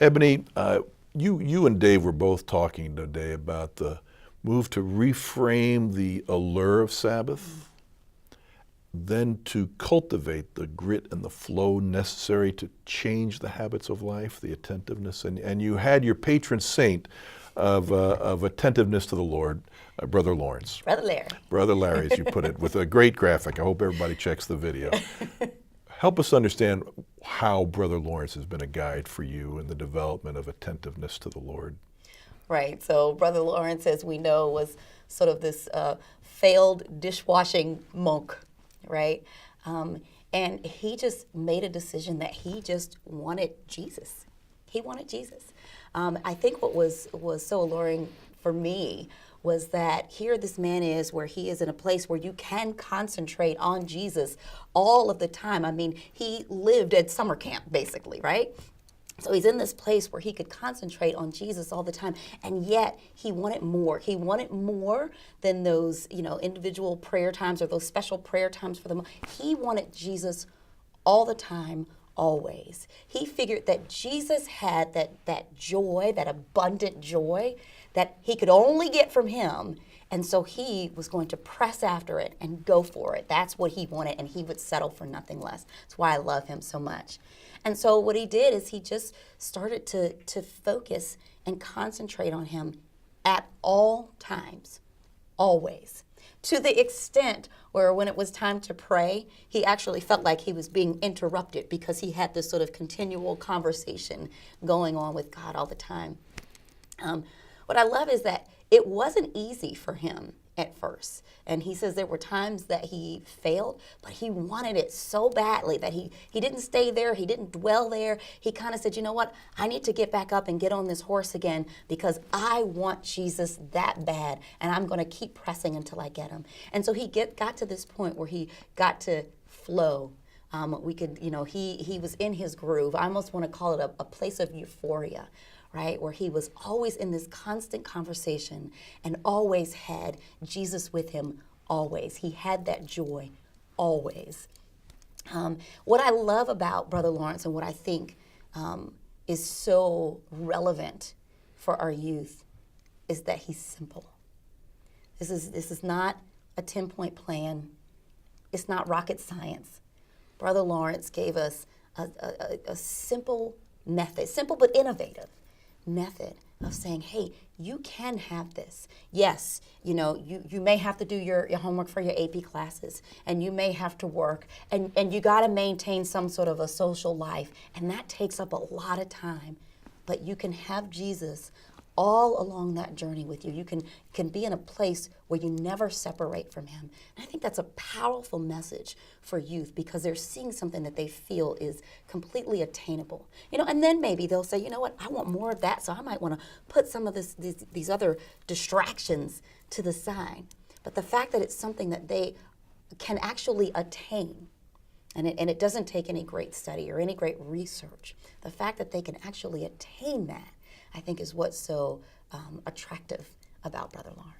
Ebonie, you and Dave were both talking today about the move to reframe the allure of Sabbath, then to cultivate the grit and the flow necessary to change the habits of life, the attentiveness. And you had your patron saint of attentiveness to the Lord, Brother Lawrence. Brother Larry. Brother Larry, as you put it, with a great graphic. I hope everybody checks the video. Help us understand how Brother Lawrence has been a guide for you in the development of attentiveness to the Lord. Right. So Brother Lawrence, as we know, was sort of this failed dishwashing monk, right? And he just made a decision that he just wanted Jesus. He wanted Jesus. I think what was so alluring for me was that here this man is where he is in a place where you can concentrate on Jesus all of the time. I mean, he lived at summer camp, basically, right? So he's in this place where he could concentrate on Jesus all the time, and yet he wanted more. He wanted more than those, individual prayer times or those special prayer times for them. He wanted Jesus all the time, always. He figured that Jesus had that joy, that abundant joy, that he could only get from him. And so he was going to press after it and go for it. That's what he wanted, and he would settle for nothing less. That's why I love him so much. And so what he did is he just started to focus and concentrate on him at all times, always. To the extent where when it was time to pray, he actually felt like he was being interrupted because he had this sort of continual conversation going on with God all the time. What I love is that it wasn't easy for him at first. And he says there were times that he failed, but he wanted it so badly that he didn't stay there. He didn't dwell there. He kind of said, you know what? I need to get back up and get on this horse again because I want Jesus that bad, and I'm going to keep pressing until I get him. And so he got to this point where he got to flow. He was in his groove. I almost want to call it a place of euphoria, right? Where he was always in this constant conversation and always had Jesus with him, always. He had that joy, always. What I love about Brother Lawrence and what I think is so relevant for our youth is that he's simple. This is not a 10-point plan. It's not rocket science. Brother Lawrence gave us a simple method, simple but innovative method of saying, hey, you can have this. Yes, you may have to do your homework for your AP classes, and you may have to work, and you got to maintain some sort of a social life, and that takes up a lot of time. But you can have Jesus all along that journey with you. You can be in a place where you never separate from him. And I think that's a powerful message for youth because they're seeing something that they feel is completely attainable. And then maybe they'll say, you know what, I want more of that, so I might want to put some of these other distractions to the side. But the fact that it's something that they can actually attain, and it doesn't take any great study or any great research, the fact that they can actually attain that, I think is what's so attractive about Brother Lawrence.